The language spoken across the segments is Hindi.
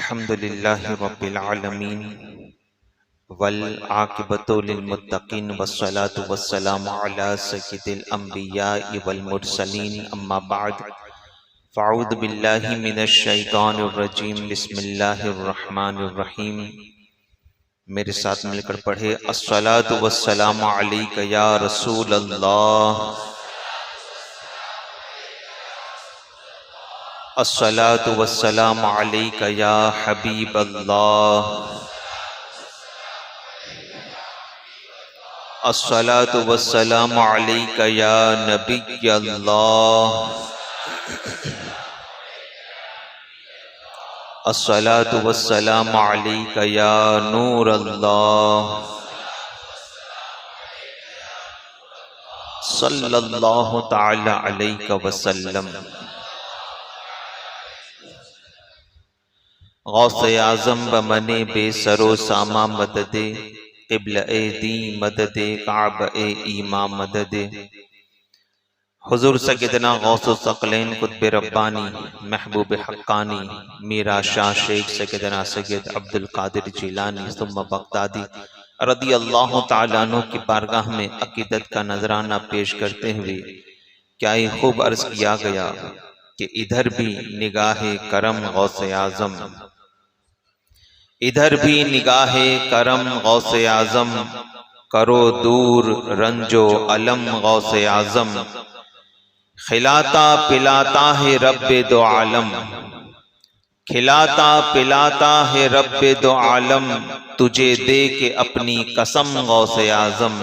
अल्हम्दुलिल्लाहि रब्बिल आलमीन वल आक़िबतु लिल मुत्तक़ीन वस्सलातु वस्सलामु अला सय्यिदिल अंबियाइ वल मुरसलीन अम्मा बाद फ़अऊज़ु बिल्लाहि मिनश शैतानिर रजीम बिस्मिल्लाहिर रहमानिर रहीम। मेरे साथ मिलकर पढ़े अस्सलातु वस्सलामु अलैका या रसूल अल्लाह, अस्सलातु वस्सलामु अलैका या हबीब अल्लाह, अस्सलातु वस्सलामु अलैका या नबी अल्लाह, अस्सलातु वस्सलामु अलैका या नूर अल्लाह, सल्लल्लाहु तआला अलैका वसल्लम। गौसे आज़म बमने बेसरो सामा मददे क़िबला ए दी मददे काब ए ईमा मददे। हुज़ूर सय्यदना गौसुस सकलैन कुतुब रब्बानी महबूब हक्कानी मीरा शाह शेख सय्यदना सैयद अब्दुल कादिर जिलानी सुम्मा बगदादी रदी अल्लाह तआला अन्हु की बारगाह में अकीदत का नजराना पेश करते हुए क्या ही खूब अर्ज किया गया कि इधर भी निगाहे करम गौसे आज़म, इधर भी निगाहे करम गौसे आज़म, करो दूर रंजो अलम गौसे आज़म, खिलाता पिलाता है रब्बे दो आलम, खिलाता पिलाता है रब्बे दो आलम, तुझे दे के अपनी कसम गौसे आज़म,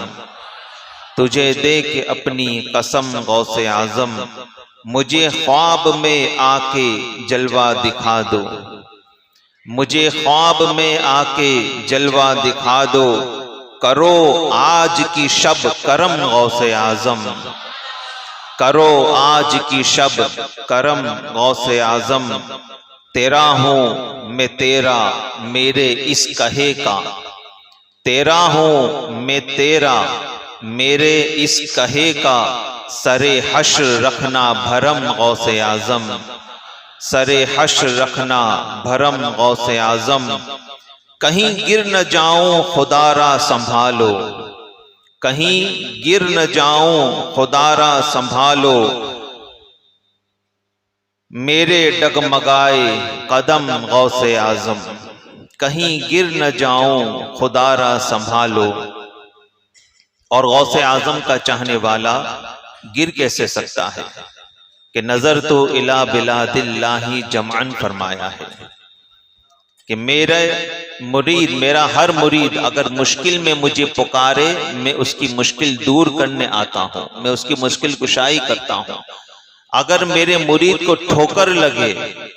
तुझे दे के अपनी कसम गौसे आज़म, मुझे ख्वाब में आके जलवा दिखा दो, मुझे ख्वाब में आके जलवा दिखा दो, करो आज की शब करम गौसे आज़म, करो आज की शब करम गौसे आज़म, तेरा हूँ मैं तेरा मेरे इस कहे का, तेरा हूँ मैं तेरा मेरे इस कहे का, सरे हश्र रखना भरम गौसे आज़म, सरे हश्र रखना भरम गौसे आज़म, कहीं गिर न जाऊं खुदारा संभालो, कहीं गिर न जाऊं खुदारा संभालो, मेरे डगमगाए कदम गौसे आज़म, कहीं गिर न जाऊं खुदारा संभालो। और गौसे आज़म का चाहने वाला गिर कैसे सकता है कि नजर तो इला बिलादिल्लाही जमअन फरमाया है कि मेरा मुरीद, मेरा हर मुरीद अगर मुश्किल में मुझे पुकारे मैं उसकी मुश्किल दूर करने आता हूँ, मैं उसकी मुश्किल कुशाई करता हूँ। अगर मेरे मुरीद को ठोकर लगे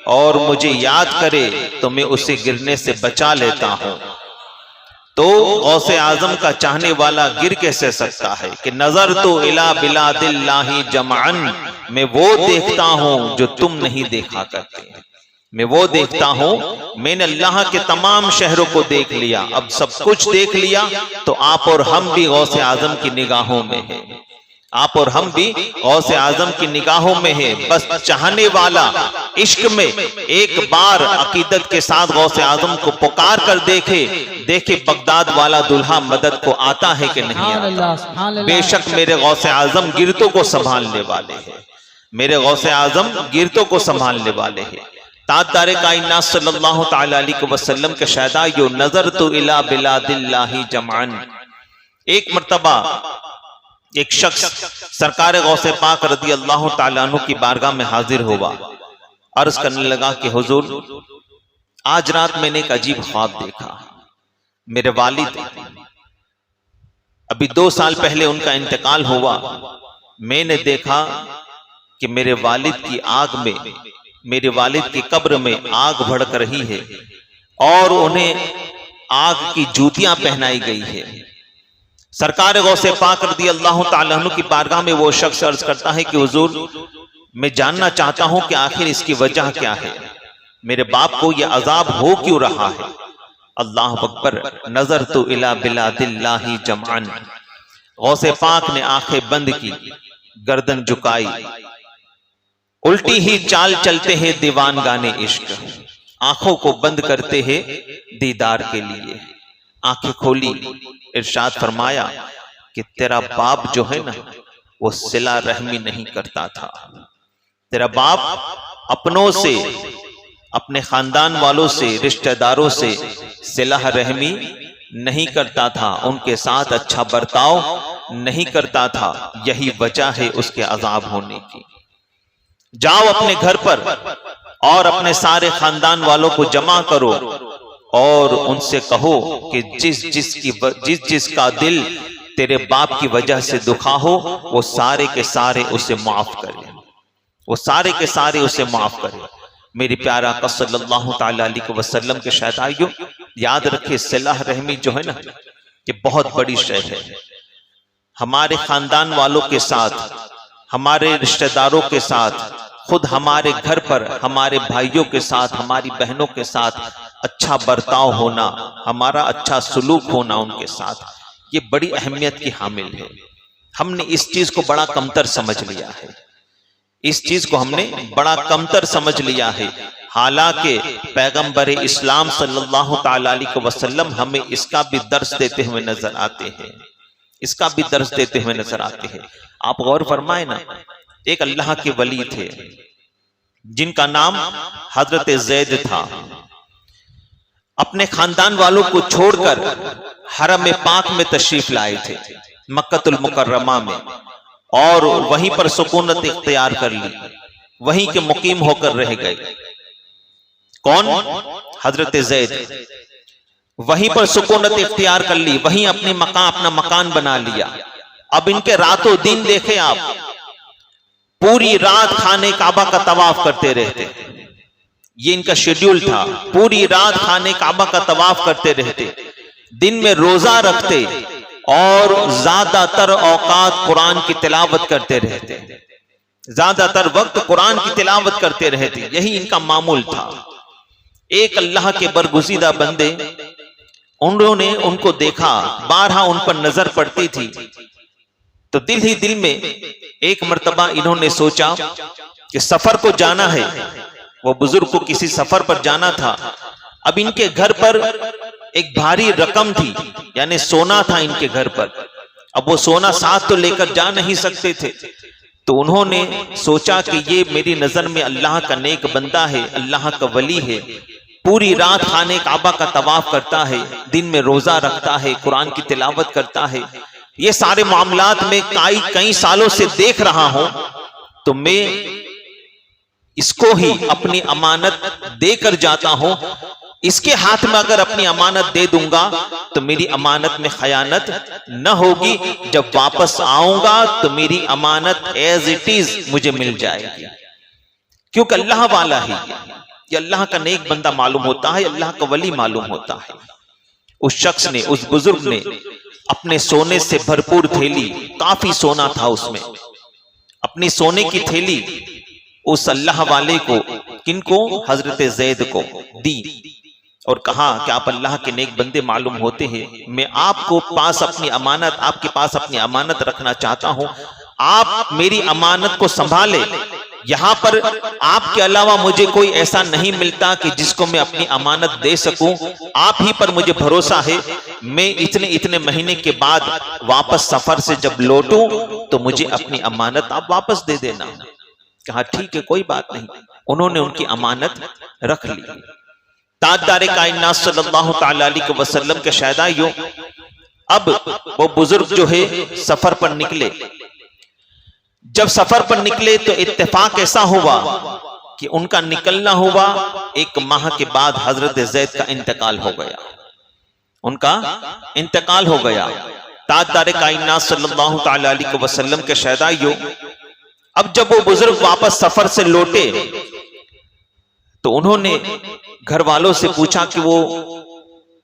और मुझे याद करे तो मैं उसे गिरने से बचा लेता हूँ। तो गौसे आज़म का चाहने वाला गिर कैसे सकता है कि नजर तो इला बिलादिल्लाही जमअन, मैं वो देखता हूँ जो तुम नहीं देखा करते, मैं वो देखता हूं, मैंने अल्लाह के तमाम शहरों को देख लिया, अब सब कुछ देख लिया तो आप और हम भी गौसे आज़म की निगाहों में हैं, आप और हम भी गौसे आज़म की निगाहों में हैं। बस चाहने वाला इश्क में एक बार अकीदत के साथ गौसे आज़म को पुकार कर देखे, देखे बगदाद वाला दुल्हा मदद को आता है कि नहीं आता। बेशक मेरे गौसे आज़म गिरतों को संभालने वाले हैं, मेरे गौसे आज़म गिरतों को संभालने वाले हैं। ताजदारे कायनात सल्लल्लाहु तआला अलैहि वसल्लम के शहदा यो नजर तो इला बिलादिल्लाही जमअन। एक मर्तबा एक शख्स सरकार गौसे पाक रदी अल्लाह तआला अन्हु की बारगाह में हाजिर हुआ, अर्ज करने लगा कि हुजूर आज रात मैंने एक अजीब ख्वाब देखा। मेरे वालिद, अभी 2 साल पहले उनका इंतकाल हुआ, मैंने देखा कि मेरे वालिद की आग में, मेरे वालिद की कब्र में आग भड़क रही है और उन्हें आग की जूतियां पहनाई गई है। सरकार गौसे पाक रदी अल्लाह तआला अन्हु की बारगाह में वो शख्स अर्ज करता है कि हुजूर मैं जानना चाहता हूं कि आखिर इसकी वजह क्या है, मेरे बाप को यह अजाब हो क्यों रहा है। अल्लाह अकबर, नजर तो इला बिलादिल्लाही जमअन। गौसे पाक ने आंखें बंद की, गर्दन झुकाई, उल्टी ही चाल चलते हैं दीवान गाने इश्क, आंखों को बंद करते हैं दीदार के लिए। आंखें खोली, इरशाद फरमाया कि तेरा बाप जो है ना वो सिला रहमी नहीं करता था। तेरा बाप अपनों से, अपने खानदान वालों से, रिश्तेदारों से सिला रहमी नहीं करता था, उनके साथ अच्छा बर्ताव नहीं करता था। यही वजह है उसके अजाब होने की। जाओ अपने घर पर और अपने सारे खानदान वालों को जमा करो और उनसे कहो कि जिस जिसका दिल तेरे बाप की वजह से दुखा हो वो सारे के सारे उसे माफ करे, वो सारे के सारे उसे माफ करे। मेरी प्यारा आका सल्लल्लाहु ताला अलैहि वसल्लम के शहदाइयों, याद रखिए सिला रहमी जो है ना ये बहुत बड़ी शय है। हमारे खानदान वालों के साथ, हमारे रिश्तेदारों के साथ, खुद हमारे घर पर हमारे भाइयों के साथ, हमारी बहनों के साथ अच्छा बर्ताव होना, हमारा अच्छा सलूक होना उनके साथ, ये बड़ी अहमियत की हामिल है। हमने इस चीज को बड़ा कमतर समझ लिया है, इस चीज को हमने बड़ा कमतर समझ लिया है। हालांकि पैगंबर इस्लाम सल्लल्लाहु ताला अलैहि वसल्लम हमें इसका भी दर्स देते हुए नजर आते हैं, इसका भी दर्स देते हुए नजर आते हैं। आप गौर फरमाए ना, एक अल्लाह के वली थे जिनका नाम हजरत ज़ैद था। अपने खानदान वालों को छोड़कर हरम पाक में तशरीफ लाए थे, मक्कतुल मुकर्रमा में, और वहीं पर सुकूनत इख्तियार कर ली, वहीं के मुकीम होकर रह गए। कौन? हजरत ज़ैद। वहीं पर सुकूनत इख्तियार कर ली, वहीं अपना मकान बना लिया। अब इनके रातों दिन देखे आप, पूरी रात खाने काबा का तवाफ करते रहते, ये इनका शेड्यूल था। पूरी रात खाने काबा का तवाफ करते रहते, दिन में रोजा रखते और ज्यादातर औकात कुरान की तिलावत करते रहते, ज्यादातर वक्त कुरान की तिलावत करते रहते, यही इनका मामूल था। एक अल्लाह के बरगुज़ीदा बंदे, उन्होंने उनको देखा, बारहा उन पर नजर पड़ती थी, तो दिल ही दिल में एक मर्तबा इन्होंने सोचा कि सफर को जाना है। वो बुजुर्ग को किसी सफर पर जाना था। अब इनके घर पर एक भारी रकम थी, यानी सोना था इनके घर पर। अब वो सोना साथ तो लेकर जा नहीं सकते थे, तो उन्होंने सोचा कि ये मेरी नजर में अल्लाह का नेक बंदा है, अल्लाह का वली है, पूरी रात खाने काबा का तवाफ करता है, दिन में रोजा रखता है, कुरान की तिलावत करता है, ये सारे मामलात में कई सालों से देख रहा हूं, तो मैं इसको ही अपनी अमानत देकर जाता हूं। इसके हाथ में अगर अपनी अमानत दे दूंगा तो मेरी अमानत में खयानत न होगी, जब वापस आऊंगा तो मेरी अमानत एज इट इज मुझे मिल जाएगी। क्योंकि अल्लाह वाला ही, ये अल्लाह का नेक बंदा मालूम होता है, अल्लाह का वली मालूम होता है। उस शख्स ने, उस बुजुर्ग ने अपने सोने से भरपूर थैली, काफी सोना था उसमें, अपनी सोने की थैली उस अल्लाह वाले को, किनको? हजरत ज़ैद को दी और कहा कि आप अल्लाह के नेक बंदे मालूम होते हैं, मैं आपको पास अपनी अमानत, आपके पास अपनी अमानत रखना चाहता हूं, आप मेरी अमानत को संभाले। यहां पर आपके अलावा मुझे कोई ऐसा नहीं मिलता कि जिसको मैं अपनी अमानत दे सकूं, आप ही पर मुझे भरोसा है। मैं इतने महीने के बाद वापस सफर से जब लौटूं तो मुझे अपनी अमानत आप वापस दे देना। कहा ठीक है, कोई बात नहीं। उन्होंने उनकी अमानत रख ली। ताजदार कायनात सल्लल्लाहु ताला अलैहि वसल्लम के शहदाइयों, अब वो बुजुर्ग जो है सफर पर निकले। जब सफर पर निकले तो इत्तेफाक ऐसा हुआ कि उनका निकलना हुआ, 1 माह के बाद हजरत ज़ैद का इंतकाल हो गया, उनका इंतकाल हो गया। ताजदार कायनात सल्लल्लाहु ताला अलैहि वसल्लम के शहदाइयों, अब जब वो बुजुर्ग वापस सफर से लौटे तो उन्होंने घर वालों से पूछा कि वो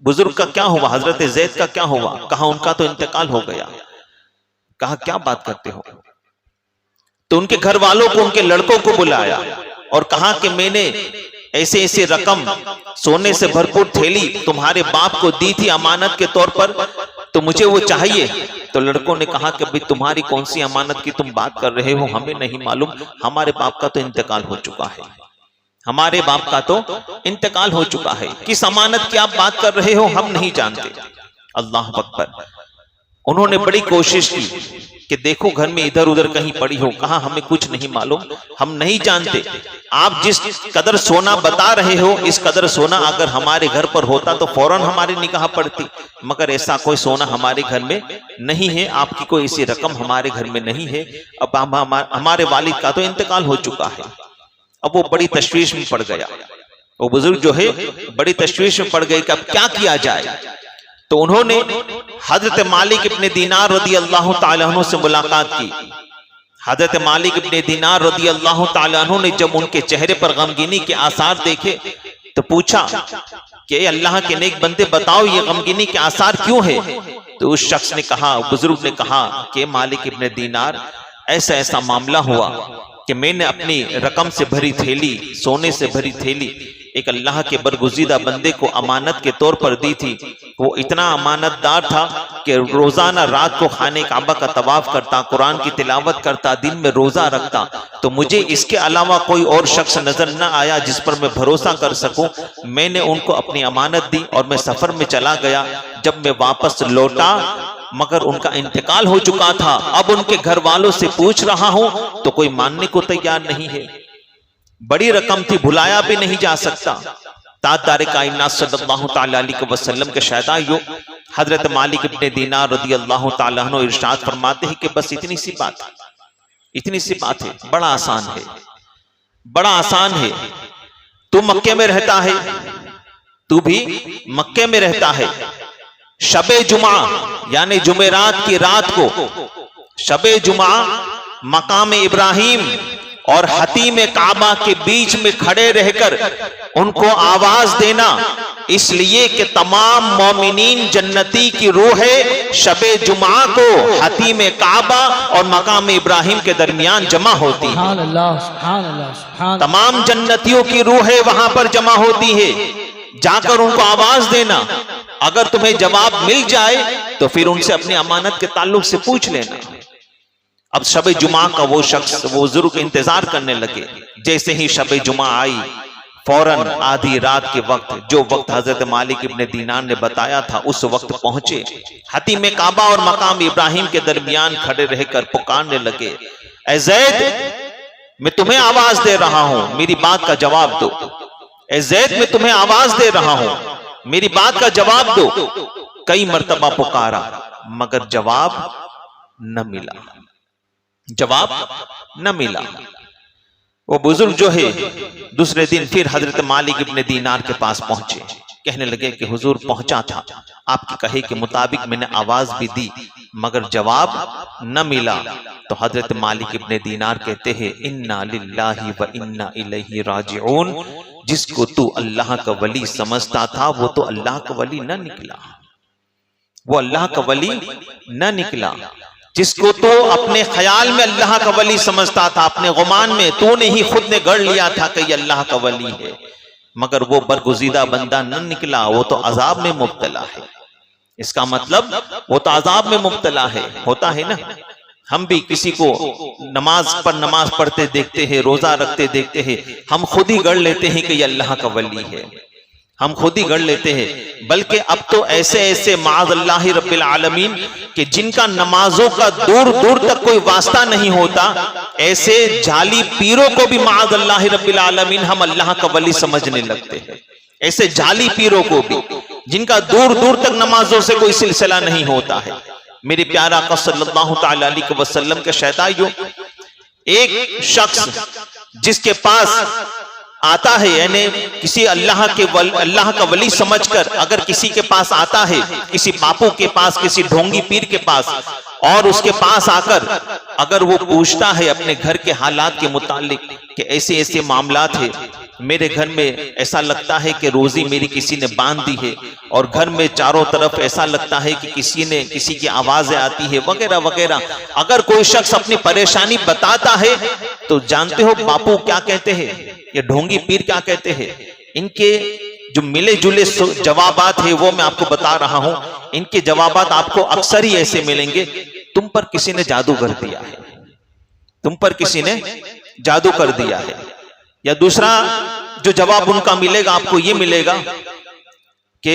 बुजुर्ग का क्या हुआ, हजरत ज़ैद का क्या हुआ? कहा उनका तो इंतकाल हो गया। कहा क्या बात करते हो? तो उनके घर वालों को, उनके लड़कों को बुलाया और कहा कि मैंने ऐसे ऐसे रकम, सोने से भरपूर थैली तुम्हारे बाप को दी थी अमानत के तौर पर, तो मुझे वो चाहिए। तो लड़कों ने कहा कि भाई तुम्हारी कौन सी अमानत की तुम बात कर रहे हो, हमें नहीं मालूम, हमारे बाप का तो इंतकाल हो चुका है। हमारे बाप का तो इंतकाल हो चुका है, किस अमानत की आप बात कर रहे हो हम नहीं जानते। अल्लाह अकबर। उन्होंने बड़ी कोशिश की कि देखो घर में इधर उधर कहीं पड़ी हो, कहा हमें कुछ नहीं मालूम, हम नहीं जानते। आप जिस कदर सोना बता रहे हो, इस कदर सोना अगर हमारे घर पर होता तो फौरन हमारी निगाह पड़ती, मगर ऐसा कोई सोना हमारे घर में नहीं है, आपकी कोई ऐसी रकम हमारे घर में नहीं है। अब हमारे वालिद का तो इंतकाल हो चुका है। अब वो बड़ी तशवीश में पड़ गया, वो बुजुर्ग जो है बड़ी तशवीश में पड़ गई कि अब क्या किया जाए। तो उन्होंने हजरत मालिक इब्ने दीनार रदी अल्लाह ताला अन्हु से मुलाकात की। हजरत मालिक इब्ने दीनार रदी अल्लाह ताला अन्हु ने जब उनके चेहरे पर गमगीनी के आसार देखे तो पूछा कि अल्लाह के नेक बंदे बताओ ये गमगीनी के आसार क्यों है। तो उस शख्स ने कहा, बुजुर्ग ने कहा कि मालिक इब्ने दीनार, ऐसा ऐसा मामला हुआ कि मैंने अपनी रकम से भरी थैली, सोने से भरी थैली एक अल्लाह के बरगुज़ीदा बंदे को अमानत के तौर पर दी थी। वो इतना अमानतदार था कि रोजाना रात को खाने काबा का तवाफ करता, कुरान की तिलावत करता, दिन में रोजा रखता। तो मुझे इसके अलावा कोई और शख्स नजर न आया जिस पर मैं भरोसा कर सकूं। मैंने उनको अपनी अमानत दी और मैं सफर में चला गया। जब मैं वापस लौटा मगर उनका इंतकाल हो चुका था। अब उनके घर वालों से पूछ रहा हूं तो कोई मानने को तैयार नहीं है। बड़ी रकम थी, भुलाया भी नहीं जा सकता। ताजदार कायनात सल्लल्लाहु तआला अलैहि वसल्लम के शहदाइयों हजरत मालिक इब्ने दीनार रदी अल्लाह ताला अन्हु इरशाद फरमाते हैं कि बस इतनी सी बात है, बड़ा आसान है, बड़ा आसान है। तू मक्के में रहता है, तू भी मक्के में रहता है। शबे जुमा यानी जुमेरात की रात को शबे जुमा मकाम इब्राहिम और हतीम काबा के बीच में खड़े रहकर उनको आवाज देना, इसलिए कि तमाम मोमिनीन जन्नती की रूहें शबे जुमा को हतीम काबा और मकाम इब्राहिम के दरमियान जमा होती है। तमाम जन्नतियों की रूहें वहां पर जमा होती है। जाकर उनको आवाज देना, अगर तुम्हें जवाब मिल जाए तो फिर उनसे अपनी अमानत के ताल्लुक से पूछ लेना। अब शबे जुमा का वो शख्स, वो बुजुर्ग इंतजार करने लगे। जैसे ही शबे जुमा आई, फौरन आधी रात के वक्त, जो वक्त हजरत मालिक इब्ने दीनार ने बताया था, उस वक्त पहुंचे। हतीम काबा और मकाम इब्राहिम के दरमियान खड़े रहकर पुकारने लगे, ऐ ज़ैद, मैं तुम्हें आवाज दे रहा हूं, मेरी बात का जवाब दो। ऐ ज़ैद, मैं तुम्हें आवाज दे रहा हूं, मेरी बात का जवाब दो। कई मर्तबा पुकारा मगर जवाब न मिला, जवाब न मिला। वो बुजुर्ग जो है दूसरे दिन फिर हजरत मालिक इब्ने दीनार के पास पहुंचे। कहने लगे कि हुजूर पहुंचा था, आपके कहे के मुताबिक मैंने आवाज भी दी मगर जवाब न मिला। तो हजरत मालिक इब्ने दीनार कहते हैं, इन्ना लिल्लाहि व इन्ना इलैहि राजिऊन। जिसको तू अल्लाह का वली समझता था वो तो अल्लाह का वली न निकला, वो अल्लाह का वली न निकला। जिसको तो अपने ख्याल में अल्लाह का वली समझता था, अपने गुमान में तूने ही खुद ने गढ़ लिया था कि ये अल्लाह का वली है, मगर वो बरगुज़ीदा बंदा न निकला, वो तो अजाब में मुब्तला है। इसका मतलब वो तो अजाब में मुब्तला है। होता है ना, हम भी किसी को नमाज पर नमाज पढ़ते देखते हैं, रोजा रखते देखते हैं, हम खुद ही गढ़ लेते हैं कि ये अल्लाह का वली है, हम खुद ही गढ़ लेते हैं। बल्कि अब तो ऐसे ऐसे माअज़ल्लाहि रब्बिल आलमीन कि जिनका नमाजों का दूर दूर तक कोई वास्ता नहीं होता, ऐसे जाली पीरों को भी माअज़ल्लाहि रब्बिल आलमीन हम अल्लाह का वली समझने लगते हैं। ऐसे जाली पीरों को भी जिनका दूर दूर तक नमाजों से कोई सिलसिला नहीं होता है। मेरे प्यारा आका सल्लल्लाहु तआला अलैहि वसल्लम के शहदाइयों, एक शख्स जिसके पास आता है, यानी किसी अल्लाह का वली समझकर अगर किसी के पास आता है, किसी बापू के पास, किसी ढोंगी पीर के पास, और उसके पास आकर अगर वो पूछता है अपने घर के हालात के मुतालिक कि ऐसे ऐसे मामलात है, मेरे घर में ऐसा लगता है कि रोजी मेरी किसी ने बांध दी है, और घर में चारों तरफ ऐसा लगता है कि किसी की आवाजें आती है, वगैरह वगैरह। अगर कोई शख्स अपनी परेशानी बताता है तो जानते हो बापू क्या कहते हैं, ये ढोंगी पीर क्या कहते हैं? इनके जो मिले जुले जवाबात है वो मैं आपको बता रहा हूं। इनके जवाबात आपको अक्सर ही ऐसे मिलेंगे, तुम पर किसी ने जादू कर दिया है, तुम पर किसी ने जादू कर दिया है। या दूसरा जो जवाब उनका मिलेगा आपको ये मिलेगा कि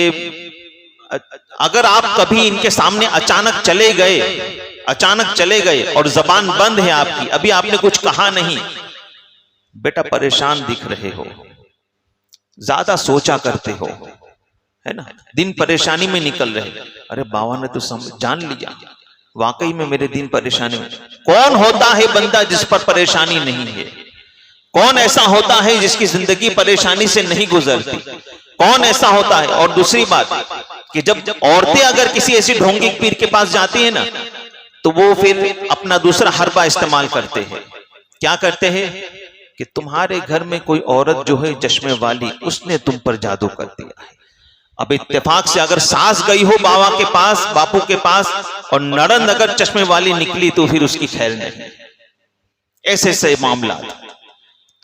अगर आप कभी इनके सामने अचानक चले गए और जबान बंद है आपकी, अभी आपने कुछ कहा नहीं, बेटा परेशान दिख रहे हो, ज्यादा सोचा करते हो, है ना, दिन परेशानी में निकल रहे, अरे बाबा ने तो जान लिया वाकई में मेरे दिन परेशानी में। कौन होता है बंदा जिस पर परेशानी नहीं है? कौन ऐसा होता है जिसकी जिंदगी परेशानी से नहीं गुजरती? कौन ऐसा होता है? और दूसरी बात कि जब औरतें अगर किसी ऐसी ढोंगी पीर के पास जाती है ना, तो वो फिर अपना दूसरा हरबा इस्तेमाल करते हैं। क्या करते हैं कि तुम्हारे घर में कोई औरत जो है चश्मे वाली, उसने तुम पर जादू कर दिया है। अब इत्तेफाक से अगर सास गई हो बाबा के पास, बापू के पास, और नड़ंद अगर चश्मे वाली निकली तो फिर उसकी खैर नहीं। ऐसे ऐसे मामला।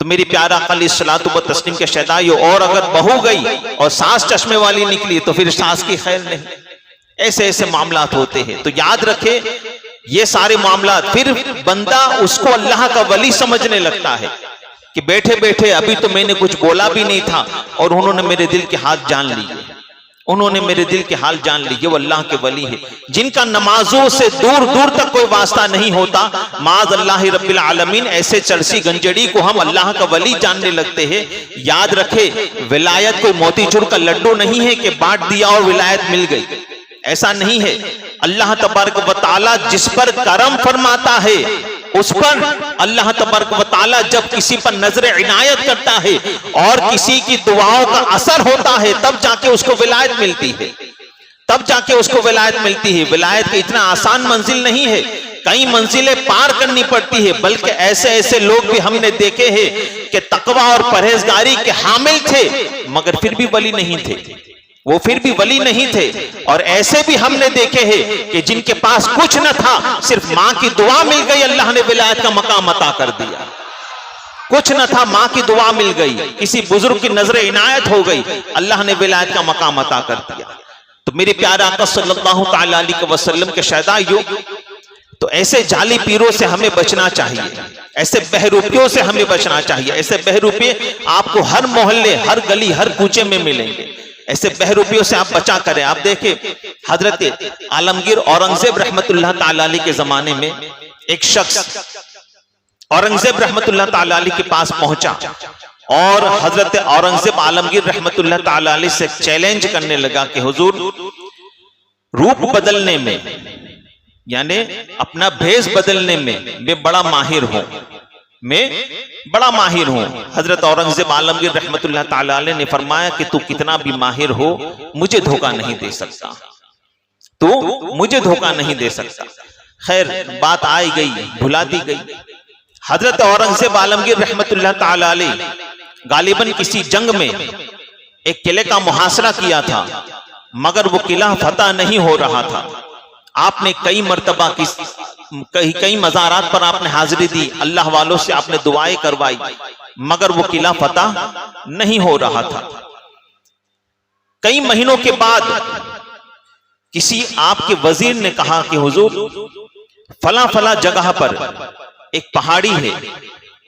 तो मेरी प्यारा अकल सलातो व तस्लीम के शहदाइयों, और अगर बहू गई और सास चश्मे वाली निकली तो फिर सास की खैर नहीं। ऐसे ऐसे मामलात होते हैं। तो याद रखे ये सारे मामलात, फिर बंदा उसको अल्लाह का वली समझने लगता है कि बैठे बैठे अभी तो मैंने कुछ बोला भी नहीं था और उन्होंने मेरे दिल के हाथ जान लिए, उन्होंने मेरे दिल के हाल जान लिए। वो अल्लाह के वली है जिनका नमाजों से दूर दूर तक कोई वास्ता नहीं होता। माज़ अल्लाह रब्बिल आलमीन, ऐसे चरसी गंजड़ी को हम अल्लाह का वली जानने लगते हैं। याद रखे विलायत कोई मोतीचूर का लड्डू नहीं है कि बांट दिया और विलायत मिल गई, ऐसा नहीं है। अल्लाह तबारक व तआला जिस पर करम फरमाता है उस पर अल्लाह तबारक व तआला जब किसी पर नजर इनायत करता है और किसी की दुआओं का असर होता है, तब जाके उसको विलायत मिलती है, तब जाके उसको विलायत मिलती है। विलायत की इतना आसान मंजिल नहीं है, कई मंजिलें पार करनी पड़ती है। बल्कि ऐसे ऐसे लोग भी हमने देखे हैं कि तकवा और परहेजगारी के हामिल थे मगर फिर भी वली नहीं थे, वो फिर भी वली नहीं थे। और ऐसे भी हमने देखे हैं कि जिनके पास कुछ न था, सिर्फ मां की दुआ मिल गई, अल्लाह ने विलायत का मकाम अता कर दिया। कुछ न था, मां की दुआ मिल गई, किसी बुजुर्ग की नजर इनायत हो गई, अल्लाह ने विलायत का मकाम अता कर दिया। तो मेरे प्यारे आका सल्लल्लाहु तआला अलैहि वसल्लम के शहदाइयों, तो ऐसे जाली पीरों से हमें बचना चाहिए, ऐसे बहरूपियों से हमें बचना चाहिए। ऐसे बहरूपे आपको हर मोहल्ले, हर गली, हर कूचे में मिलेंगे। ऐसे बहरूपियों से आप बचा करें। आप देखें हजरत आलमगीर औरंगजेब रहमतुल्लाह ताला अलैह के जमाने में एक शख्स औरंगजेब रहमतुल्लाह ताला अलैह के पास पहुंचा और हजरत औरंगजेब आलमगीर रहमतुल्लाह ताला अलैह से चैलेंज करने लगा कि हुजूर, रूप बदलने में यानी अपना भेष बदलने में मैं बड़ा माहिर हूं, मैं बड़ा माहिर हूं। हजरत औरंगजेब आलमगीर रहमतुल्लाह ताला अलैह ने फरमाया कि तू कितना भी माहिर हो, मुझे धोखा नहीं दे सकता, तू मुझे धोखा नहीं दे सकता। खैर बात आई गई, भुला दी गई। हजरत औरंगजेब आलमगीर रहमतुल्लाह ताला अलैह गालिबन किसी जंग में एक किले का मुहासरा किया था, मगर वो किला फतह नहीं हो रहा था। आपने कई मर्तबा कई मज़ारात पर आपने हाजिरी दी, अल्लाह वालों से आपने दुआएं करवाई, मगर वो किला फतह नहीं हो रहा था। कई महीनों के बाद किसी आपके वजीर ने कहा कि हुजूर, फला फला जगह पर एक पहाड़ी है,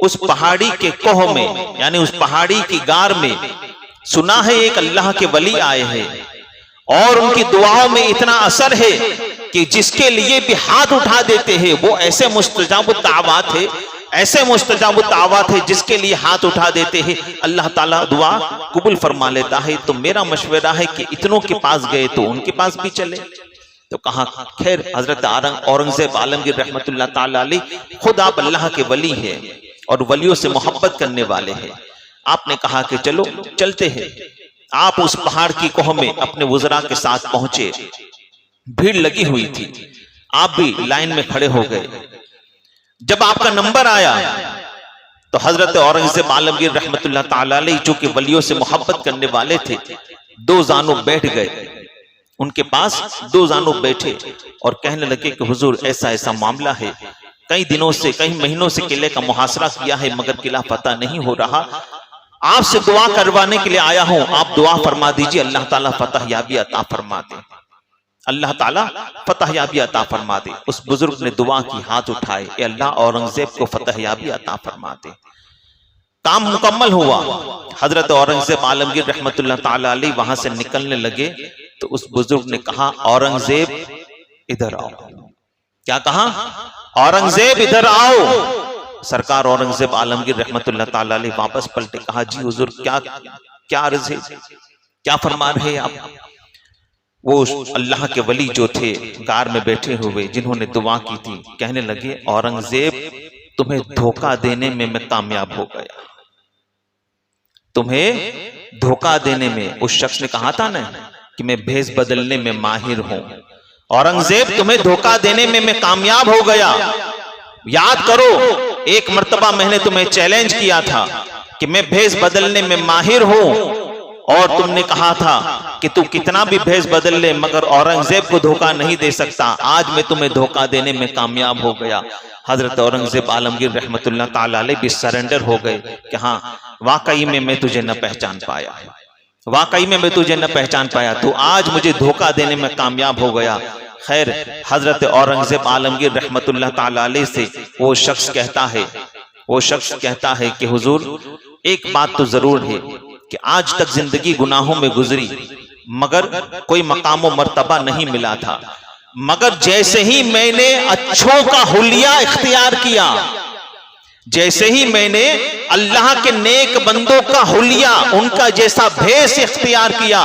उस पहाड़ी के कोह में यानी उस पहाड़ी की गार में सुना है एक अल्लाह के वली आए हैं और उनकी दुआओं में इतना असर है कि जिसके लिए भी हाथ उठा देते हैं वो ऐसे मुस्तजाब दावत है, ऐसे मुस्तजाब दावत है, जिसके लिए हाथ उठा देते हैं अल्लाह ताला दुआ कबूल फरमा लेता है। तो मेरा मशवरा है कि इतनों के पास गए तो उनके पास भी चले। तो कहा खैर हजरत औरंगजेब आलमगीर रहमतुल्लाह ताला अलैह खुद आप अल्लाह के वली हैं और वलियों से मोहब्बत करने वाले हैं। आपने कहा कि चलो चलते हैं। आप उस पहाड़ की कोह में अपने वज़रा के साथ पहुंचे, भीड़ लगी हुई थी, आप भी लाइन में खड़े हो गए। जब आपका नंबर आया तो हजरत औरंगजेब आलमगीर रहमतुल्लाह ताला अलैह जो कि वलियों से मोहब्बत करने वाले थे, दो जानों बैठ गए, उनके पास दो जानों बैठे और कहने लगे कि हुजूर ऐसा ऐसा मामला है, कई दिनों से कई महीनों से किले का मुहासरा किया है मगर किला फतह नहीं हो रहा, आपसे दुआ करवाने के लिए आया हूं, आप दुआ फरमा दीजिए, अल्लाह ताला फतह याबी अता फरमा दे, अल्लाह ताला फतह याबी अता फरमा दे। उस बुजुर्ग ने दुआ की, हाथ उठाए, अल्लाह औरंगजेब को फतह याबी अता फरमा दे। काम मुकम्मल हुआ, हजरत औरंगजेब आलमगीर रहमतुल्लाह ताला अलैह वहां से निकलने लगे तो उस बुजुर्ग ने कहा, औरंगजेब इधर आओ। क्या कहा? औरंगजेब इधर आओ। सरकार औरंगजेब आलमगीर रहमतुल्लाह ताला अलैह वापस पलटे, कहा, जी हुजूर क्या अर्ज है, क्या फरमा रहे आप? वो अल्लाह के वली जो थे गार में बैठे हुए, जिन्होंने दुआ की थी, कहने लगे, औरंगजेब तुम्हें धोखा देने में मैं कामयाब हो गया। तुम्हें धोखा देने में, उस शख्स ने कहा था ना कि मैं भेष बदलने में माहिर हूं। औरंगजेब तुम्हें धोखा देने में मैं कामयाब हो गया। याद करो, एक मर्तबा मैंने तुम्हें चैलेंज किया था कि मैं भेष बदलने में माहिर हूं, और तुमने कहा था कि तू कितना भी भेष बदल ले मगर औरंगजेब को धोखा नहीं दे सकता। आज मैं तुम्हें धोखा देने में कामयाब हो गया। हजरत औरंगजेब आलमगीर रहमतुल्लाह ताला अलैह भी सरेंडर हो गए कि हाँ, वाकई में मैं तुझे न पहचान पाया, वाकई में मैं तुझे न पहचान पाया, तो आज मुझे धोखा देने में कामयाब हो गया। खैर, हजरत औरंगजेब आलमगीर रहमतुल्लाह ताला अलैह से वो शख्स कहता है कि हुजूर, एक बात तो जरूर है कि आज तक जिंदगी गुनाहों में गुजरी मगर कोई मकाम व मर्तबा नहीं मिला था, मगर जैसे ही मैंने अच्छों का हुलिया इख्तियार किया, जैसे ही मैंने अल्लाह के नेक बंदों का हुलिया, उनका जैसा भेष इख्तियार किया,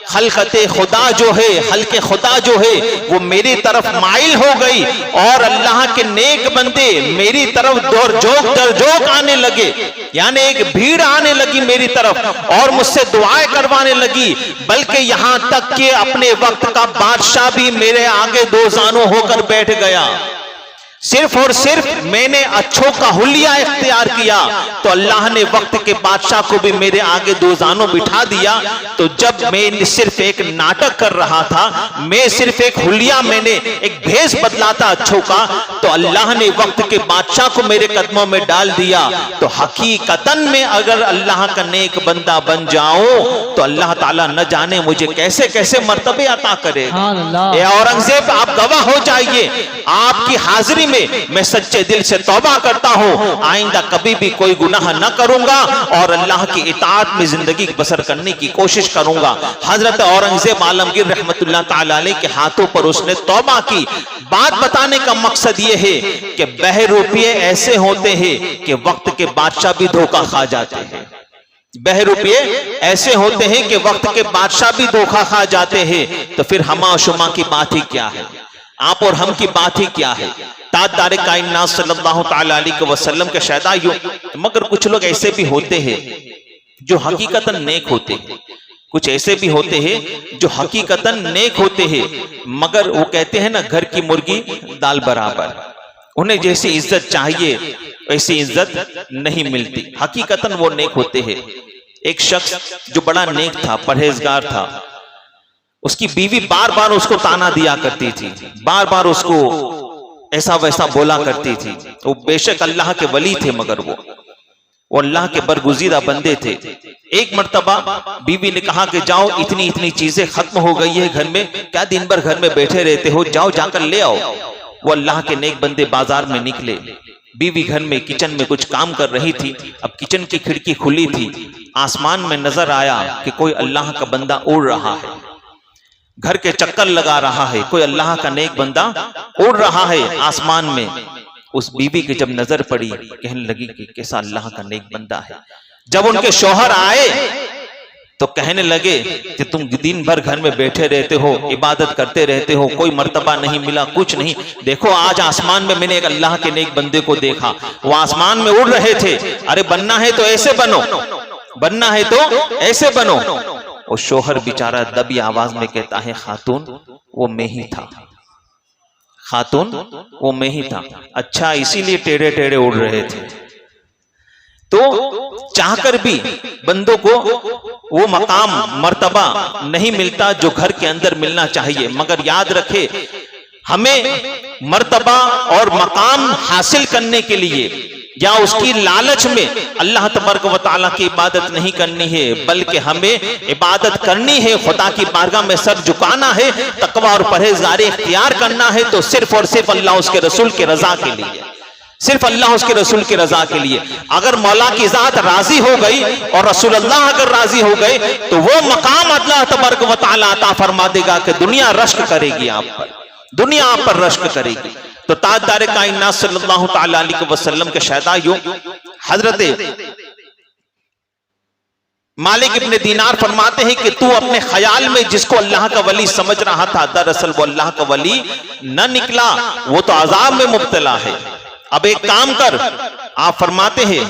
खलकते खुदा जो है, हल्के खुदा जो है, वो मेरी तरफ माइल हो गई और अल्लाह के नेक बंदे मेरी तरफ दरजोक आने लगे, यानी एक भीड़ आने लगी मेरी तरफ और मुझसे दुआएं करवाने लगी। बल्कि यहां तक कि अपने वक्त का बादशाह भी मेरे आगे दो जानों होकर बैठ गया। सिर्फ और सिर्फ मैंने अच्छों का हुलिया इख्तियार किया तो अल्लाह ने वक्त के बादशाह को भी मेरे आगे दो जानों बिठा दिया। तो जब मैं सिर्फ एक नाटक कर रहा था, मैं सिर्फ एक हुलिया, मैंने एक भेष बदला था अच्छों का, तो अल्लाह ने वक्त के बादशाह को मेरे कदमों में डाल दिया। तो हकीकतन में अगर अल्लाह का नेक बंदा बन जाऊं तो अल्लाह ताला न जाने मुझे कैसे कैसे मर्तबे अता करे। औरंगजेब, आप गवाह हो जाइए, आपकी हाजिरी में मैं सच्चे दिल से तौबा करता हूं, आइंदा कभी भी कोई गुनाह न करूंगा और अल्लाह की इताअत में जिंदगी बसर करने की कोशिश करूंगा। हजरत औरंगजेब आलमगीर रहमतुल्लाह ताला अलैह के हाथों पर उसने तौबा की। बात बताने का मकसद यह है कि बहरूपिये ऐसे होते हैं कि वक्त के बादशाह भी धोखा खा जाते हैं। बहरूपिये ऐसे होते हैं कि वक्त के बादशाह भी धोखा खा जाते हैं। तो फिर हमा शुमा की बात ही क्या है, आप और हम की बात ही क्या है। ताजदारे कायनात सल्लल्लाहु ताला अलैहि वसल्लम के शहदाइयों, मगर कुछ लोग ऐसे भी होते हैं जो हकीकतन नेक होते हैं, कुछ ऐसे भी होते हैं जो हकीकतन नेक होते हैं, मगर वो कहते हैं ना, घर की मुर्गी दाल बराबर, उन्हें जैसी इज्जत चाहिए वैसी इज्जत नहीं मिलती। हकीकतन वो नेक होते हैं। एक शख्स जो बड़ा नेक था, परहेजगार था, उसकी बीवी बार बार उसको ताना दिया करती थी, बार बार उसको ऐसा वैसा बोला करती थी। वो बेशक अल्लाह के वली थे मगर वो अल्लाह के बरगुज़ीदा बंदे थे। एक मर्तबा बीवी ने कहा कि जाओ, इतनी इतनी चीजें खत्म हो गई है घर में, क्या दिन भर घर में बैठे रहते हो, जाओ जाकर ले आओ। वो अल्लाह के नेक बंदे बाजार में निकले। बीवी घर में किचन में कुछ काम कर रही थी। अब किचन की खिड़की खुली थी, आसमान में नजर आया कि कोई अल्लाह का बंदा उड़ रहा है, घर के चक्कर लगा रहा है, कोई अल्लाह का नेक बंदा उड़ रहा है आसमान में। उस बीवी की जब नजर पड़ी, कहने लगी कि कैसा अल्लाह का नेक बंदा है। जब उनके शौहर आए तो कहने लगे कि तुम दिन भर घर में बैठे रहते हो, इबादत करते रहते हो, कोई मर्तबा नहीं मिला, कुछ नहीं। देखो आज आसमान में मैंने एक अल्लाह के नेक बंदे को देखा, वो आसमान में उड़ रहे थे। अरे बनना है तो ऐसे बनो, बनना है तो ऐसे बनो। और शोहर बेचारा दबी आवाज में कहता है, खातून वो मैं ही था, खातून वो मैं ही था। अच्छा, इसीलिए टेढ़े टेढ़े उड़ रहे थे। तो चाहकर भी बंदों को वो मकाम मर्तबा नहीं मिलता जो घर के अंदर मिलना चाहिए। मगर याद रखे, हमें मर्तबा और मकाम हासिल करने के लिए या उसकी लालच में अल्लाह तबारक व तआला की इबादत नहीं करनी है, बल्कि हमें इबादत करनी है, खुदा की बारगाह में सर झुकाना है, तकवा और परहेजगारी इख्तियार करना है, तो सिर्फ और सिर्फ अल्लाह उसके रसूल के रजा के लिए। सिर्फ अल्लाह उसके रसूल की रजा के लिए। अगर मौला की जात राजी हो गई और रसूल अल्लाह अगर राजी हो गए तो वो मकाम अल्लाह तबारक व तआला अता फरमा देगा कि दुनिया रश्क करेगी आप पर, दुनिया आप पर रश्क करेगी। तो ताजदार कायनात सल्लल्लाहु तआला अलैहि वसल्लम के शहदाइयों हजरत मालिक इब्ने दीनार फरमाते हैं कि तू अपने ख्याल में जिसको अल्लाह का वली समझ रहा था, दरअसल वो अल्लाह का वली न निकला, वो तो अजाब में मुब्तला है। अब एक काम कर, आप फरमाते हैं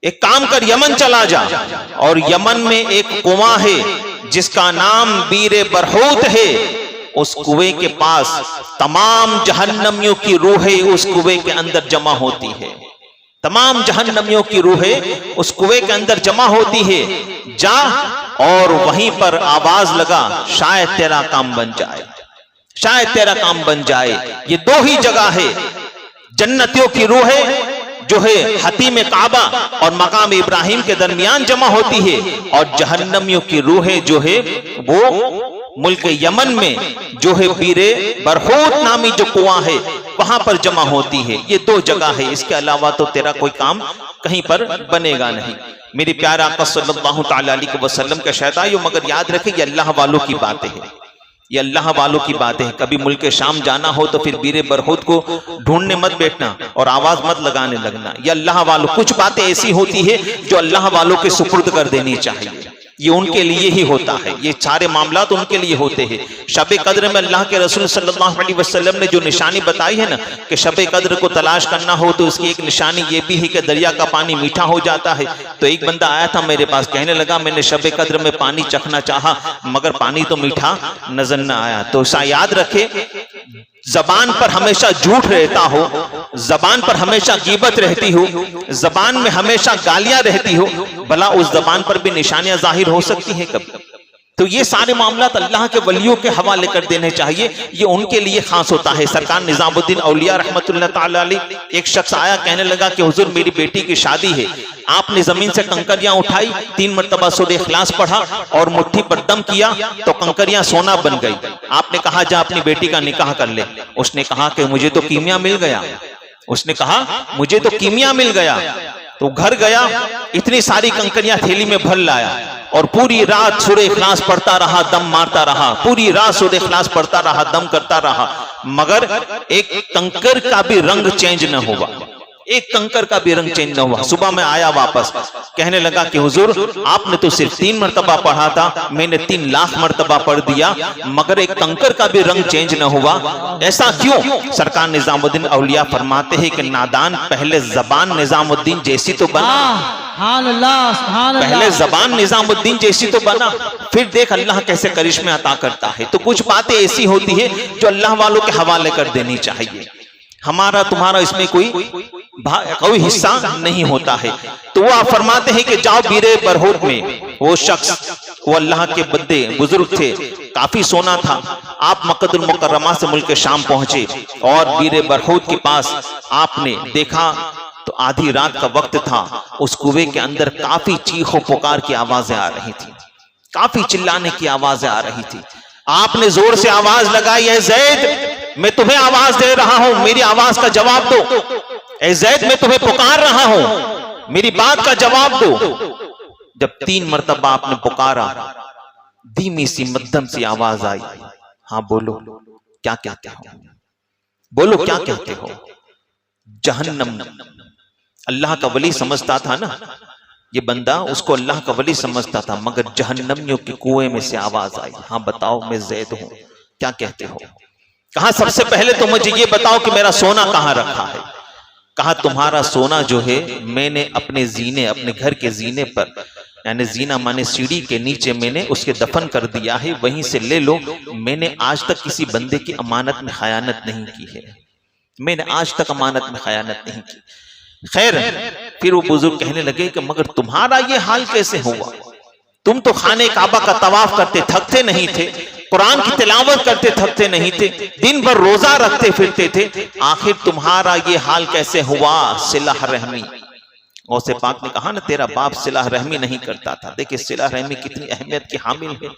एक काम कर, यमन चला जा और यमन में एक कुआं है जिसका नाम बीर बरहूत है। उस कुएं के पास तमाम जहन्नमियों की रूहें उस कुएं के अंदर जमा होती है, तमाम जहन्नमियों की रूहें उस कुएं के अंदर जमा होती है। जा और वहीं पर आवाज लगा, शायद तेरा काम बन जाए, शायद तेरा काम बन जाए। ये दो ही जगह है, जन्नतियों की रूहें जो है हतीम काबा और मकाम इब्राहिम के दरमियान जमा होती है, और जहन्नमियों की रूहें जो है वो मुल्क यमन में जो है बीरे बरहूत नामी जो कुआं है वहां पर जमा होती है। ये दो जगह है, इसके अलावा तो तेरा कोई काम कहीं पर बनेगा नहीं। मेरी प्यारा आका सल्लल्लाहु तआला अलैहि वसल्लम का शहदाइयों, मगर याद रखें ये अल्लाह वालों की बातें हैं, ये अल्लाह वालों की बातें हैं। कभी मुल्क शाम जाना हो तो फिर बीरे बरहूत को ढूंढने मत बैठना और आवाज मत लगाने लगना। ये अल्लाह वालों, कुछ बातें ऐसी होती है जो अल्लाह वालों के सुपुर्द कर देनी चाहिए, ये उनके लिए ही होता है, ये सारे मामला तो उनके लिए होते हैं। शब कद्र में अल्लाह के रसूल सल्लल्लाहु अलैहि वसल्लम ने जो निशानी बताई है ना कि शब कद्र को तलाश करना हो तो उसकी एक निशानी ये भी है कि दरिया का पानी मीठा हो जाता है। तो एक बंदा आया था मेरे पास, कहने लगा मैंने शब कद्र में पानी चखना चाहा मगर पानी तो मीठा नजर न आया। तो याद रखे, जबान पर हमेशा झूठ रहता हो, जबान पर हमेशा गीबत रहती हो, जबान में हमेशा गालियां रहती हो, भला उस जबान पर भी निशानियां जाहिर हो सकती हैं कभी? तो ये सारे मामला अल्लाह के वलियों के हवाले कर देने चाहिए, ये उनके लिए खास होता है। सरकार निजामुद्दीन औलिया रहमतुल्लाह ताला अलैह, एक शख्स आया कहने लगा कि हुजूर मेरी बेटी की शादी है, आपने जमीन से कंकरियां उठाई, 3 मरतबा सूरह इखलास पढ़ा और मुट्ठी पर दम किया तो कंकरियां सोना बन गई। आपने कहा जा अपनी बेटी का निकाह कर ले। उसने कहा कि मुझे तो कीमिया मिल गया, उसने कहा मुझे तो कीमिया मिल गया। तो घर गया, इतनी सारी कंकरियां थैली में भर लाया और पूरी रात सूरह इखलास पढ़ता रहा, दम मारता रहा, पूरी रात सूरह इखलास पढ़ता रहा, दम करता रहा, मगर एक कंकर का भी रंग चेंज न हुआ, एक कंकर का भी रंग चेंज न हुआ। सुबह में आया वापस, कहने लगा कि हुजूर आपने तो सिर्फ 3 मरतबा पढ़ा था, मैंने 3 लाख मरतबा पढ़ दिया मगर एक कंकर का भी रंग चेंज न हुआ, ऐसा क्यों? सरकार निजामुद्दीन औलिया फरमाते हैं कि नादान पहले जबान निजामुद्दीन जैसी तो बना, पहले जबान निजामुद्दीन जैसी तो बना, फिर देख अल्लाह कैसे करिश्मे अता करता है। तो कुछ बातें ऐसी होती है जो अल्लाह वालों के हवाले कर देनी चाहिए, हमारा तुम्हारा इसमें कोई हिस्सा नहीं होता है। तो वो आप फरमाते हैं कि जाओ बीरे बरहूत में, वो शख्स वो अल्लाह के बंदे बुजुर्ग थे, काफी सोना था। आप मक्कतुल मुकर्रमा से मुल्क शाम पहुंचे और बीरे बरहूत के पास आपने देखा तो आधी रात का वक्त था, उस कुएं के अंदर काफी चीखों पुकार की आवाजें आ रही थी, काफी चिल्लाने की आवाजें आ रही थी। आपने जोर से आवाज लगाई, ऐ ज़ैद मैं तुम्हें आवाज दे रहा हूं, मेरी आवाज का जवाब दो, ऐ ज़ैद मैं तुम्हें पुकार रहा हूं, मेरी बात का जवाब दो। जब 3 मरतबा आपने पुकारा, धीमी सी मध्यम सी आवाज आई, हाँ बोलो क्या कहते हो, बोलो क्या कहते हो। जहन्नम, अल्लाह का वली समझता था ना ये बंदा, उसको अल्लाह का वली समझता था, मगर जहन्नमियों के कुएं में से आवाज आई, हाँ बताओ मैं ज़ैद हूं, क्या कहते हो। कहा सबसे पहले तो मुझे ये बताओ कि मेरा सोना कहां रखा है। कहा तुम्हारा सोना जो है मैंने अपने जीने, अपने घर के जीने पर, यानी जीना माने सीढ़ी के नीचे मैंने उसके दफन कर दिया है, वहीं से ले लो। मैंने आज तक किसी बंदे की अमानत में खयानत नहीं की है, मैंने आज तक अमानत में खयानत नहीं की। खैर फिर वो बुजुर्ग कहने लगे कि मगर तुम्हारा ये हाल कैसे हुआ, तुम तो खाने काबा का तवाफ करते थकते नहीं थे, कुरान की तिलावत करते थकते नहीं थे, दिन भर रोजा रखते फिरते थे, आखिर तुम्हारा ये हाल कैसे हुआ। सिलाह रहमी, गौसे पाक ने कहा ना तेरा बाप सिलाह रहमी नहीं करता था। देखिए सिलाह रहमी कितनी अहमियत की हामिल है।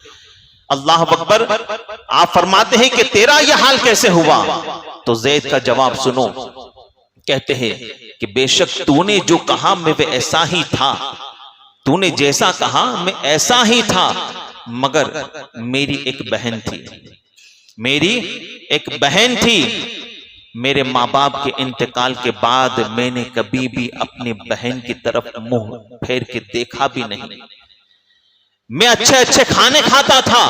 अल्लाह अकबर। आप फरमाते हैं कि तेरा यह हाल कैसे हुआ, तो ज़ैद का जवाब सुनो। कहते हैं कि बेशक तूने जो कहा मैं वे ऐसा ही था, तूने जैसा कहा मैं ऐसा ही था, मगर मेरी एक बहन थी, मेरी एक बहन थी। मेरे माँ बाप के इंतकाल के बाद मैंने कभी भी अपनी बहन की तरफ मुंह फेर के देखा भी नहीं। मैं अच्छे अच्छे खाने खाता था,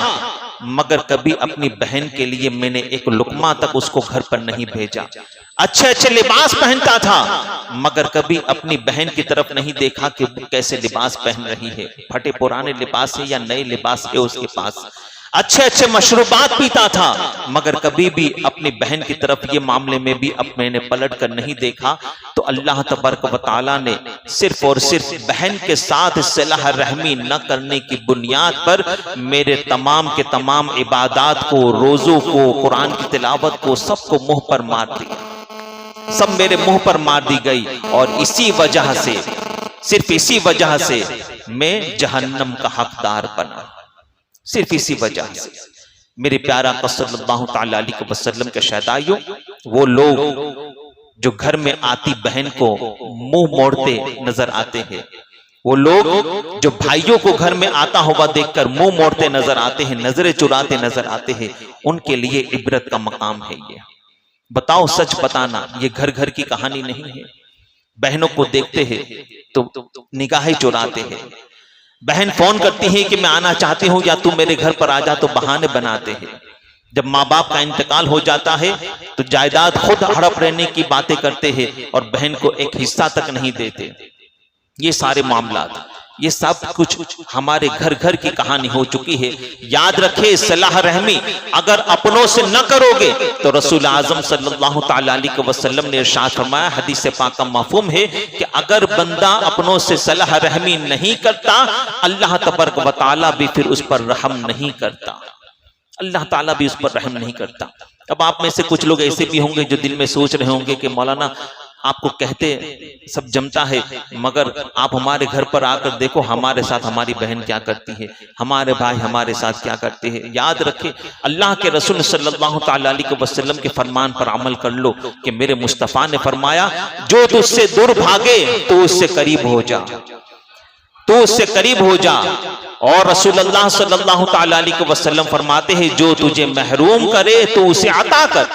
मगर कभी अपनी बहन के लिए मैंने एक लुकमा तक उसको घर पर नहीं भेजा। अच्छे अच्छे लिबास पहनता था, मगर कभी अपनी बहन की तरफ नहीं देखा कि वो कैसे लिबास पहन रही है, फटे पुराने लिबास है या नए लिबास है उसके पास। अच्छे अच्छे मशरूबात पीता था, मगर कभी भी अपनी बहन की तरफ ये मामले में भी अब मैंने पलट कर नहीं देखा। तो अल्लाह तबारक व तआला ने सिर्फ और सिर्फ बहन के साथ सलाह रहमी न करने की बुनियाद पर मेरे तमाम के तमाम इबादात को, रोजों को, कुरान की तिलावत को, सबको मुंह पर मार दिया, सब मेरे मुंह पर मार दी गई। और इसी वजह से, सिर्फ इसी वजह से मैं जहन्नम का हकदार बना, सिर्फ इसी वजह से। मेरे प्यारा आका सल्लल्लाहु तआला अलैहि वसल्लम के शहदाइयों, वो लोग जो घर में आती बहन को मुंह मोड़ते नजर आते हैं, वो लोग जो भाइयों को घर में आता हुआ देखकर मुंह मोड़ते नजर आते हैं, नजरें चुराते नजर आते हैं, उनके लिए इबरत का मकाम है ये। बताओ, सच बताना, ये घर घर की कहानी नहीं है। बहनों को देखते हैं तो निगाहें चुराते हैं। बहन फोन करती है कि मैं आना चाहती हूं या तू मेरे घर पर आ जा, तो बहाने बनाते हैं। जब माँ बाप का इंतकाल हो जाता है तो जायदाद खुद हड़प रहने की बातें करते हैं और बहन को एक हिस्सा तक नहीं देते। ये सारे मामला, ये सब कुछ हमारे घर घर की कहानी हो चुकी है। याद रखे, सलाह रहमी अगर अपनों से न करोगे तो रसूल आजम सल्लल्लाहु तआला अलैहि वसल्लम ने इरशाद फरमाया, हदीस पाक का मफहूम है कि अगर बंदा अपनों से सलाह रहमी नहीं करता, अल्लाह तबारक व तआला भी फिर उस पर रहम नहीं करता, अल्लाह ताला भी उस पर रहम नहीं करता। अब आप में से कुछ लोग ऐसे भी होंगे जो दिल में सोच रहे होंगे कि मौलाना आपको कहते सब जमता है, मगर आप हमारे घर पर आकर देखो हमारे साथ हमारी बहन क्या करती है, हमारे भाई हमारे साथ क्या करते हैं। याद रखे, अल्लाह के रसूल सल्लल्लाहु तआला अलैहि वसल्लम के फरमान पर अमल कर लो कि मेरे मुस्तफ़ा ने फरमाया, जो तुझसे दूर भागे तो उससे करीब हो जा, तो उससे करीब हो जा। और रसूलुल्लाह सल्लल्लाहु तआला अलैहि वसल्लम फरमाते हैं, जो तुझे महरूम करे तो उसे अता कर,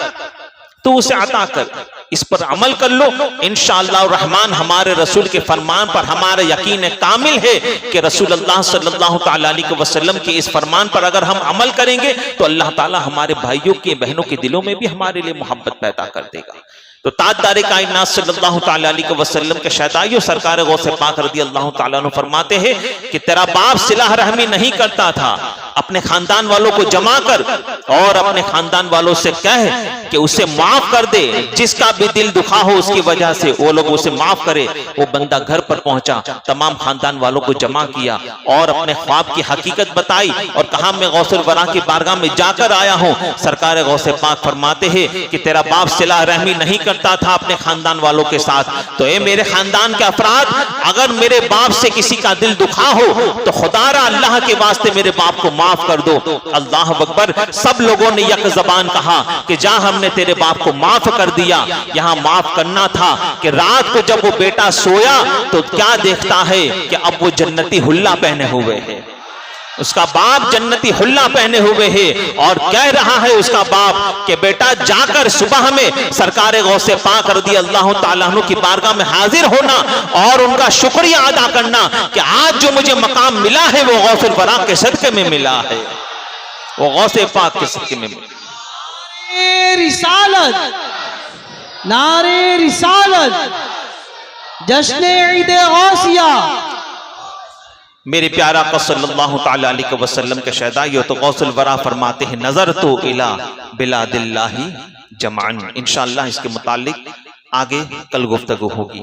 तो उसे अता कर। इस पर अमल कर लो, इंशाअल्लाह रहमान हमारे रसूल के फरमान पर हमारा यकीन कामिल है कि रसूलुल्लाह सल्लल्लाहु तआला अलैहि वसल्लम के इस फरमान पर अगर हम अमल करेंगे तो अल्लाह ताला हमारे भाइयों के, बहनों के दिलों में भी हमारे लिए मोहब्बत पैदा कर देगा। तो ताजदार कायनात सल्लल्लाहु तआला अलैहि वसल्लम के शहदाइयों सरकार गौसे पाक रज़ी अल्लाह तआला अन्हु फरमाते हैं कि तेरा बाप सिलाह रहमी नहीं करता था, अपने खानदान वालों को जमा कर और अपने खानदान वालों से कह कि उसे माफ कर दे, जिसका भी दिल दुखा हो उसकी वजह से वो लोग उसे माफ करे। वो बंदा घर पर पहुंचा, तमाम खानदान वालों को जमा किया और अपने ख्वाब की हकीकत बताई और कहा, मैं गौसुल वरा की बारगाह में जाकर आया हूं। सरकार गौसे पाक फरमाते हैं कि तेरा बाप सिलाह रहमी नहीं करता था अपने खानदान वालों के साथ, तो ए मेरे खानदान के अफराद, अगर मेरे बाप से किसी का दिल दुखा हो तो खुदारा अल्लाह के वास्ते मेरे बाप को माफ कर दो। अल्लाह अकबर। सब लोगों ने यक ज़बान कहा कि जा, हमने तेरे बाप को माफ कर दिया। यहां माफ करना था कि रात को जब वो बेटा सोया तो क्या देखता है कि अब वो जन्नती हुल्ला पहने हुए है, उसका बाप जन्नती हुल्ला पहने हुए है और कह रहा है उसका बाप कि बेटा जाकर सुबह में सरकार गौसे पाक रज़ी अल्लाह तआला अन्हु की बारगाह में हाजिर होना और उनका शुक्रिया अदा करना कि आज जो मुझे मकाम मिला है वो गौसुल वरा के सदके में मिला है, वो गौसे पाक के सदके में मिला। रिसालत, नारे रिसालत, जश्न ईद गौसिया। मेरे प्यारा आका सल्लल्लाहु तआला अलैहि वसल्लम के शहदाइयों, तो गौसुल वरा फरमाते हैं, नजर तो इला बिलादिल्लाहि जमान। इंशाअल्लाह इसके मुतालिक आगे कल गुफ्तगू होगी।